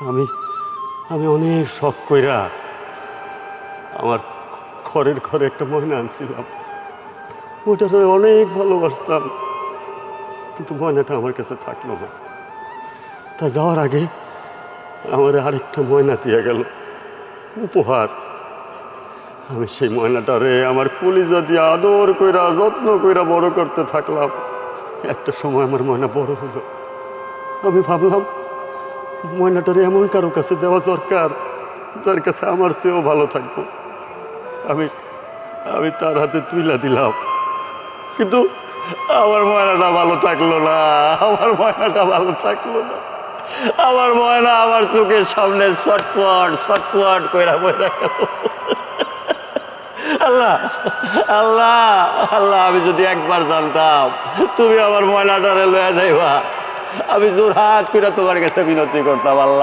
আমি আমি অনেক শখ কইরা আমার ঘরের ঘরে একটা ময়না আনছিলাম। ওটার অনেক ভালোবাসতাম, কিন্তু ময়নাটা আমার কাছে থাকলো না। তা যাওয়ার আগে আমার আরেকটা ময়না দিয়ে গেল উপহার। আমি সেই ময়নাটারে আমার কলিজা দিয়ে আদর কইরা যত্ন কইরা বড় করতে থাকলাম। একটা সময় আমার ময়না বড় হলো। আমি ভাবলাম ময়নাটারে এমন কারো কাছে দেওয়া দরকার যার কাছে আমার চেয়েও ভালো থাকবো। আমি আমি তার হাতে তুইলা দিলাম, কিন্তু আমার ময়নাটা ভালো থাকলো না। আমার ময়নাটা ভালো থাকলো না। আমার ময়না আমার চোখের সামনে ছটফট ছটফট কইরা বইরা গেল। আল্লাহ আল্লাহ আল্লাহ, আমি যদি একবার জানতাম তুমি আমার ময়নাটারে লয়ে যাইবা, আমি জোর হাত করে তোমার কাছে বিনতি করতাম। আল্লাহ।